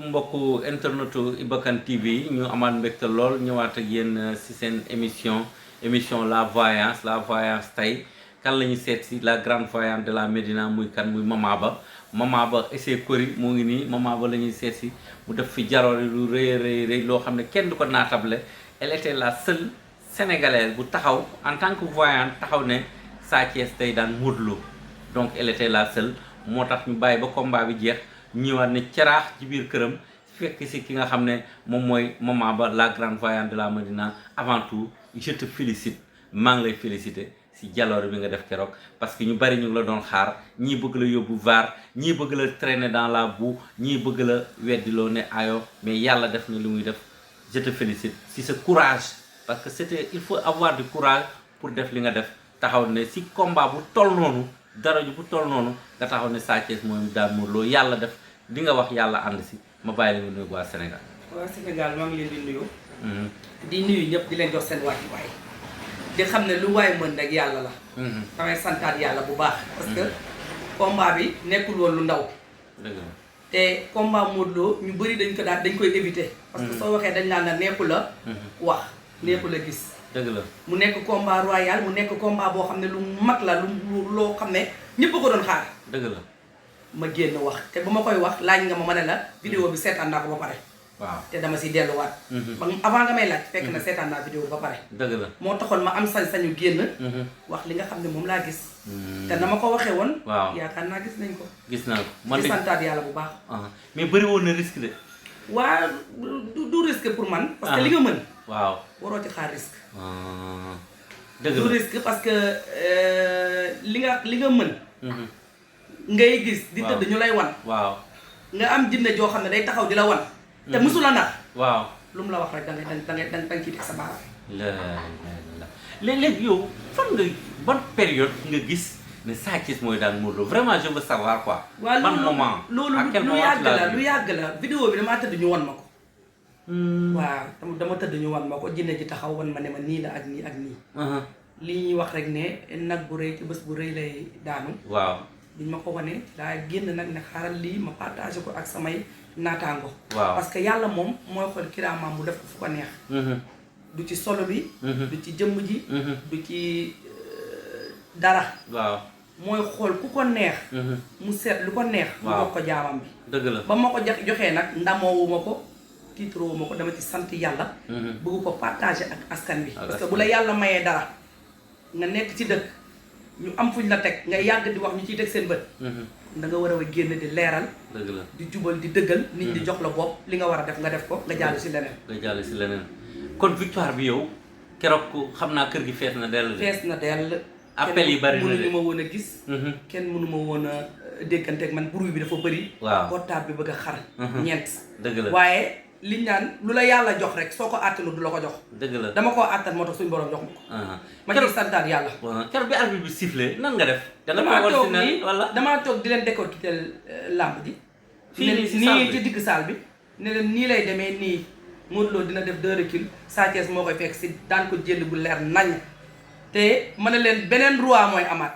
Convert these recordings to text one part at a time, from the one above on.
mbokku internetu Iba Kane TV ñu amaat mbégte lool ñëwaat ak yéen ci seen émission la voyance tey kan la ñu seet si la grande voyante de la Médina muy kan muy Mama Ba essai Kori moo ngi nii Mama Ba la ñuy seet si mu def fi jaroore lu rëy loo xam ne kenn du ko naatable. Elle était la seule sénégalaise bu taxaw en tant que voyante taxaw ne Sa Thiès tey daan Modou Lo donc elle était la seule moo tax ñu bàyyi ba combat bi jeex ñëwaat ne caraax ci biir këram fekk si ki nga xam ne moom mooy Mama Ba la grande voyante de la Médina. Avant tout je te félicite maa ngi lay féliciter si jaloore bi nga def keroog parce que ñu bari ñu ngi la doon xaar ñii bëgg la yóbbu VAR ñii bëgg la traîner dans la boue ñii bëgg la weddiloo ne ayo mais yàlla def na li muy def. Je te félicite si ce courage parce que il faut avoir du courage pour def li nga def taxaw ne si combat bu toll noonu dara ju bu toll noonu nga taxaw ne Sa Thiès mooy daan Modou Lo yàlla def li nga wax yàlla ànd si ma bàyyi la nga nuyu waa Sénégal. waa Sénégal maa ngi leen di nuyu. di nuyu ñëpp di leen jox seen wàccuwaay di xam ne lu waay mën rek yàlla la. damay santaat yàlla bu baax. parce que combat bi nekkul woon lu ndaw. dëgg la. te combat Modou Lo ñu bëri dañ koy éviter. parce que soo waxee dañ naan la neexu la wax neexu la gis. dëgg la mu nekk combat royal mu nekk combat boo xam ne lu mag la lu loo xam ne ñëpp a ko doon xaar. dëgg la ma génn wax te ba ma koy wax laaj nga ma ne la vidéo bi seetaan naa ko ba pare. waaw te dama si delluwaat. ba avant nga may laaj fekk na seetaan naa vidéo bi ba pare. dëgg la moo taxoon ma am sañ-sañu génn. wax li nga xam ne moom laa gis. te na ma ko waxee woon. waaw yaakaar naa gis nañ ko. gis naa ko man di de santaat yàlla bu baax. mais bëri woon na risque de. waa du risque pour man. parce que li nga mën. waaw waroo ci xaar risque. dëgg du la risque parce que li nga mën. ngay gis di tëdd ñu lay wan. waaw nga am jinne joo xam ne day taxaw di la wan. te musu la nar. waaw lu mu la wax rek da ngay ciy teg sa baaraam. léeg-léeg yow fan nga ban période nga gis ne Sa Thiès mooy daan Modou Lo vraiment je veux savoir quoi. waaw ban moment loolu à quel lu moment yàgg tu l'as la vu? lu yàgg la vidéo bi damaa tëdd ñu wan ma ko. waaw dama tëdd ñu wan ma ko jinne ji taxaw wan ma ne ma nii la ak nii ak nii. li ñuy wax rek ne nag bu rëy ci bés bu rëy lay daanu. waaw biñ ma ko wane daa génn nag ne xaaral lii ma partagé ko ak samay naataango. waaw parce que yàlla moom mooy xool kiraamam mu def ko fu ko neex. du ci solo bi. du ci jëmm ji. du ci dara. waaw mooy xool ku ko neex. mu seet lu ko neex. mu waaw bokk ko jaamam bi. dëgg la ba ma ko joxee nag ndamoowuma ko tiitroowuma ko dama ci sant yàlla. bëgg ko partagé ak askan bi. parce que bu la yàlla mayee dara nga nekk ci dëkk ñu am fuñ la teg nga yàgg di wax ñu ciy teg seen bët. da nga war a génn di leeral. dëgg la di jubal di dëggal. nit ñi jox la bopp li nga war a def nga def ko nga jàll si leneen. nga jàll si leneen kon victoire bi yow keroog ku xam naa kër gi fees na dell de. fees na dell. appel yi bari na de kenn mënu ma woon a gis. kenn mënu ma woon a déggante ak man bruit bi dafa bëri. waaw portable bi bëgg a xar. ñeent. dëgg la waaye liñ naan lu la yàlla jox rek soo ko àttanu du la ko jox. dëgg la dama koo àttan moo tax suñu borom jox ma ko. ma ciy santaat yàlla. keroog bi arbitre bi sifflé nan nga def. da nga damaa toogoon toog si nan nii wala. damaa toog di leen décortiquer làmb ji. fii nii si salle bi nii ci digg salle bi. ne leen nii lay demee nii Modou Lo dina def 2 reculs Sa Thiès moo koy fekk si daan ko jël bu leer nañ te ma ne leen beneen roi mooy amaat.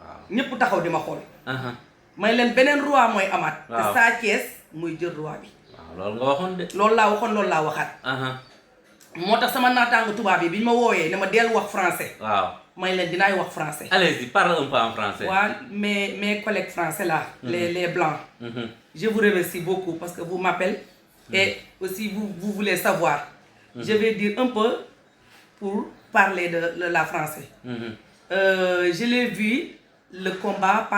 waaw ñëpp taxaw di ma xool. may leen beneen roi mooy amaat. te waaw Sa Thiès muy jël roi bi. waaw loolu nga waxoon de. loolu laa waxoon loolu laa waxaat. moo tax sama naataango tubaab yi bi ñu ma woowee ne ma dellu wax français. waaw may leen dinaay wax français. allez-y parle un peu en français. waaw mes collègues français là. les blancs. je vous remercie beaucoup parce que vous m'appelez. et aussi vous voulez savoir. je vais dire un peu pour parler de la français. Je l'ai vu le combat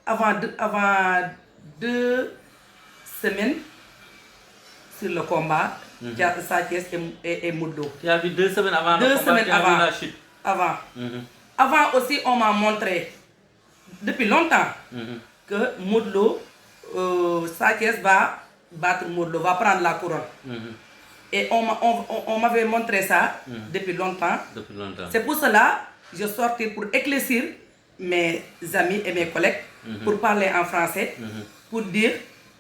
avant 2 semaines sur le combat. Sa Thiès et Modou Lo. Tu as vu 2 semaines avant le 2 combat, semaines tu as vu avant. la chute. Avant. Avant aussi, on m'a montré depuis longtemps que Modou Lo, Sa Thiès va battre Modou Lo, va prendre la couronne. Et on m'avait montré ça depuis longtemps. Depuis longtemps. C'est pour cela que je sortais pour éclaircir mes amis et mes collègues pour parler en français, pour dire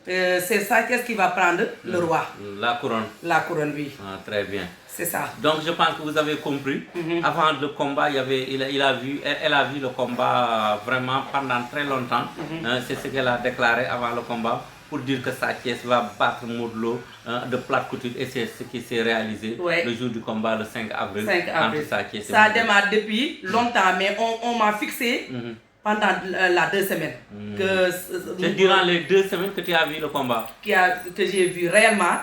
c'est Sa Thiès qui va prendre le roi. La couronne. La couronne, oui. Ah, très bien. C'est ça. Donc je pense que vous avez compris. Avant le combat, elle a vu le combat vraiment pendant très longtemps. C'est ce qu'elle a déclaré avant le combat. pour dire que Sa Thiès va battre Modou Lo de plate couture et c'est ce qui s'est réalisé le jour du combat le 5 avril. 5 avril. Entre Sa Thiès et Ça Modou Lo. démarre depuis longtemps, mais on m'a fixé pendant la 2 semaines. C'est durant les 2 semaines que tu as vu le combat. Que j'ai vu réellement,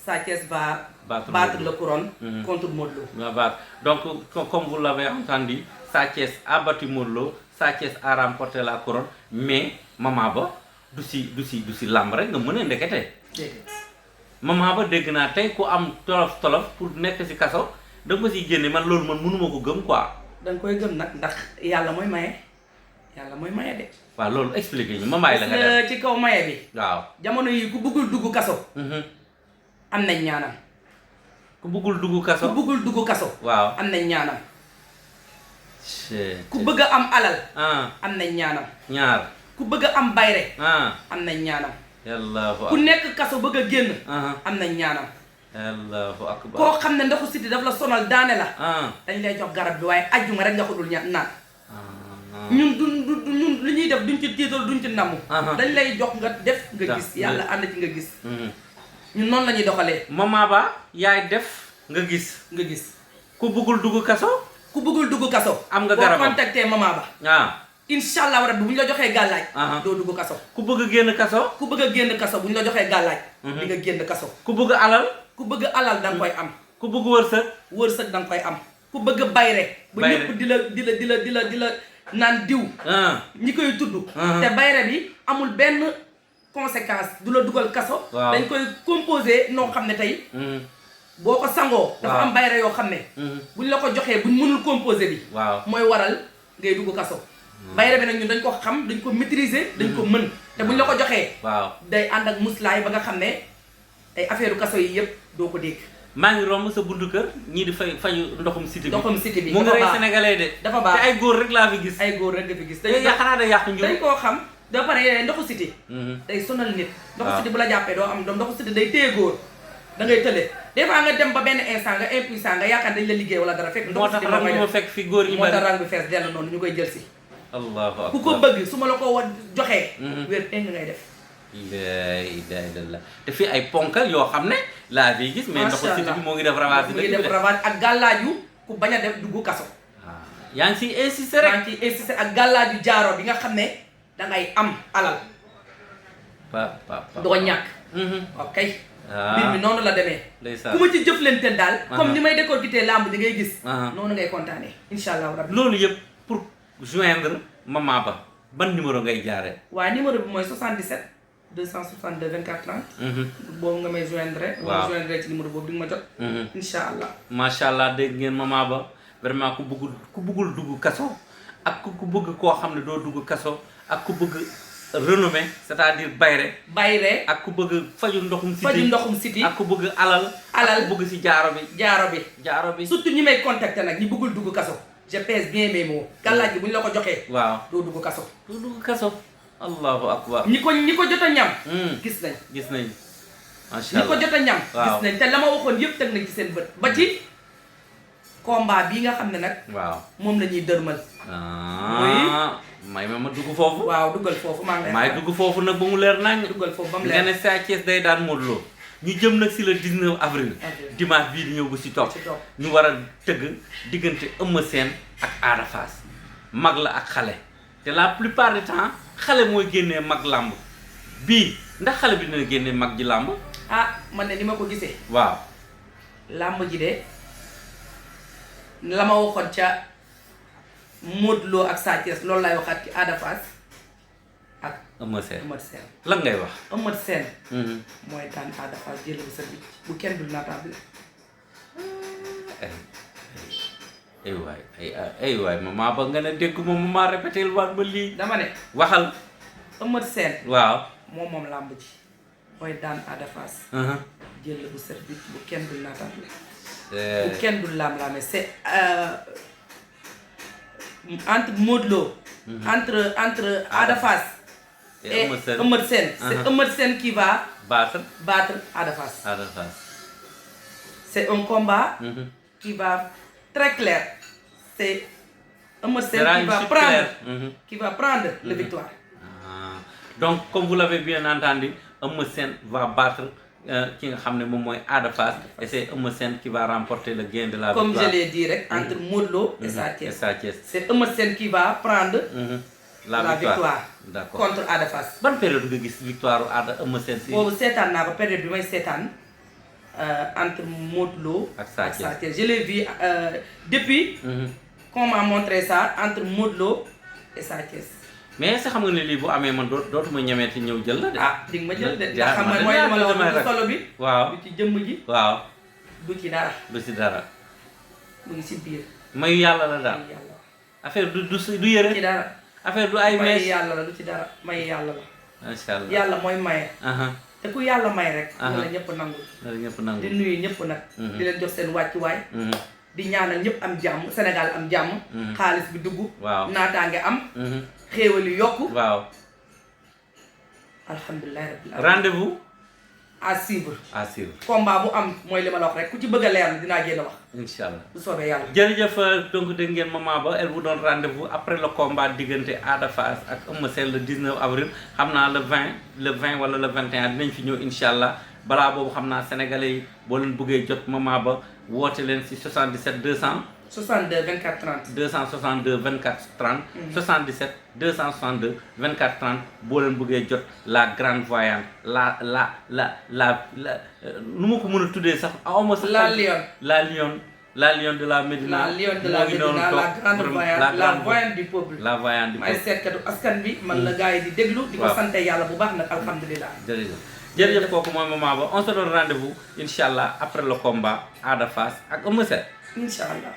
Sa Thiès va battre le couronne contre Modou Lo. Va battre. Donc, comme vous l'avez entendu, Sa Thiès a battu Modou Lo, Sa Thiès a remporté la couronne, mais Mama Ba du si lamb rek nga mën a ndekete. Mama Ba dégg naa tey ku am tolof pour nekk si kaso da nga ko siy génne man loolu man mënuma ko gëm quoi. da nga koy gëm nag ndax yàlla mooy maye de. waaw loolu expliqué ñu ma maay la nga def ci kaw maye bi. waaw jamono yi ku bëggul dugg kaso. am nañ ñaanam. ku bëggul dugg kaso. waaw am nañ ñaanam. ku bëgg a am alal. am nañ ñaanam. ñaar ku bëgg a am bayre. am nañ ñaanam. Allahu ku nekk kaso bëgg a génn. am nañ ñaanam. Allahu akbar. koo xam ne ndoxu siti daf la sonal daane la. dañ lay jox garab bi waaye ajjuma rek nga ko dul naan. ñun ñun li ñuy def duñ ci tiital duñ ci namu. dañ lay jox nga def nga gis yàlla ànd ci nga gis. ñun noonu la ñuy doxalee. Mama Ba yaay def nga gis. ku bëggul dugg kaso. am nga garab boo contacté Mama Ba. incha allah rabbi bu ñu la joxee gàllaaj. doo dugg kaso. ku bëgg a génn kaso. bu ñu la joxee gàllaaj. di nga génn kaso. ku bëgg alal. da nga koy am. ku bëgg wërsëg. da nga koy am. ku bëgg bayre. ba ñëpp di la naan diw. ñi koy tudd. te bayre bi amul benn conséquence du la dugal kaso. dañ koy composé noo xam ne tey. boo ko sangoo. dafa am bayre yoo xam ne. buñ la ko joxee buñ mënul composé bi. mooy waral ngay dugg kaso. bayre bi nag ñun dañ ko xam dañ ko maîtriser dañ ko mën te buñ la ko joxee. day ànd ak muslaay ba nga xam ne ay affaire kaso yi yëpp doo ko dégg. maa ngi romb sa buntu kër ñii di fayu ndoxum siti bi. mu ngi rey sénégalais de. dafa baax te ay góor rek laa fi gis. dañuy xanaa day yàq njur. dañ koo xam da pare ndoxu siti day sonal nit. ndoxu siti bu la jàppee doo am doom ndoxu siti day téye góor da ngay tële des fois nga dem ba benn instant nga impuissant nga yaakaar dañ la liggéey wala dara fekk. moo tax rang bi ma fekk fi góor yi moo tax rang bi fees dell noonu ñu koy jël si. allahu akbar ku ko bëgg su ma la ko joxee. wér eng ngay def. la te fii ay ponkal yoo xam ne laa fi gis. mais ndoxu siti bi moo ngi def ravage. ak gàllaaju ku bañ a def dugg kaso. yaa ngi ciy insister rek. ak gàllaaju jaaro bi nga xam ne dangay am alal. doo ñàkk. ok. mbir mi noonu la demee. ku ma ci jëflanteel daal. comme ni may décortiquer làmb di ngay gis. noonu ngay kontaanee incha allah rabbi. loolu yëpp pour joindre Mama Ba ban numéro ngay jaaree. waaw numéro bi mooy 77 262 24 30. boobu nga may joindre. waaw nga joindre ci numéro boobu di nga ma jot. incha allah. macha allah dégg ngeen Mama Ba vraiment ku bëggul dugg kaso ak ku bëgg koo xam ne doo dugg kaso ak ku bëgg. renommé c'est-à-dire bayre ak ku bëgg faju ndoxum siti ak ku bëgg alal ku bëgg si jaaro bi surtout ñi may contacter nag ñi bëggul dugg kaso je pèse bien mes mots gàllaaj bi bu ñu la ko joxee doo dugg kaso allahu akbar ñi ko jot a ñam gis nañ macha allah ñi ko jot a ñam gis nañ te la ma waxoon yëpp teg nañ ci seen bët ba ci combat bii nga xam ne nag moom la ñuy dërmal may ma dugg foofu. waaw duggal foofu maa ngi lay dugg foofu nag ba mu leer nañ. duggal foofu ba mu leer nga ne Sa Thiès day daan Modou Lo ñu jëm nag si le 19 avril. dimanche bii di ñëw bu si topp. ñu war a tëgg diggante Eumeu Sène ak Ada Fass mag la ak xale. te la plupart du temps xale mooy génnee mag làmb bii ndax xale bi dina génnee mag ji làmb. man ne ni ma ko gisee. waaw. làmb ji de la ma waxoon ca. Modou Lo ak Sa Thiès loolu laay waxaat ci Ada Fass ak Eumeu Sène lan ngay wax. Eumeu Sène mooy daan Ada Fass jël bu sa bi bu kenn dul naataable. ay waay Mama Ba nga ne dégg moom Mama répété waat ba lii. dama ne waxal. Eumeu Sène waaw moom làmb ji mooy daan Ada Fass jël bu sa bi bu kenn dul naataable. bu kenn dul laam-laame c'est entre Modou Lo, entre Ada Fass et Eumeu Sène. C'est Eumeu Sène qui va battre Ada Fass. C'est un combat qui va très clair. C'est Eumeu Sène qui va prendre la victoire. Donc, comme vous l'avez bien entendu, Eumeu Sène va battre ki nga xam ne moom mooy Ada Fass et c'est Eumeu Sène qui va remporter le gain de la victoire. Comme je l'ai dit rek entre Modou Lo et Sa Thiès. C'est Eumeu Sène qui va prendre la victoire. D'accord contre Ada Fass. ban période nga gis victoire Ada Eumeu Sène si. boobu seetaan naa ko période bi may seetaan entre Modou Lo ak Sa Thiès. Je l'ai vu depuis qu'on m'a montré ça entre Modou Lo et Sa Thiès. mais est-ce que xam nga ne lii bu amee man dootuma ñemeeti ñëw jël la de. di nga ma jël de ndax xam nga mooy li ma la wax du solo bi. waaw du ci jëmm ji. waaw du ci dara. du ci dara. mu ngi si biir. mayu yàlla la daal. affaire du yëre. ci dara. affaire du ay mees. mayu yàlla la du ci dara mayu yàlla la. macha allah yàlla mooy maye. te ku yàlla may rek. la ñëpp nangu. la ñëpp nangu di nuyu ñëpp nag. di leen jox seen wàccuwaay. di ñaanal ñëpp am jàmm Sénégal am jàmm. xaalis bi dugg. waaw naataange am. xéewal yi yokku. waaw. alhamdulilah rabbil alamin. rendez-vous. à suivre. à suivre. combat bu am mooy li ma la wax rek ku ci bëgg a leer dinaa génn wax. incha allah bu soobee yàlla. jërëjëf donc dégg ngeen maman ba elle vous donne rendez-vous après le combat diggante Ada Fass ak Eumeu Sène le 19 avril xam naa le 20 wala le 21 dinañ fi ñëw incha allah balaa boobu xam naa sénégalais yi boo leen bëggee jot maman ba woote leen si 77 62 24 30. 262 24 30. 77 262 24 30 boo leen bëggee jot la grande voyante nu ma ko mën a tuddee sax. la lion. la lion de la Médina. la lion de la Médina la grande voyante la voyante du peuple. la voyante du peuple may seetkatu askan bi man la gars yi di déglu. di ko sante yàlla bu baax nag alhamdulilah. jërëjëf kooku mooy maman ba on se donne rendez-vous incha allah après le combat Ada Fass ak Eumeu Sène. incha allah.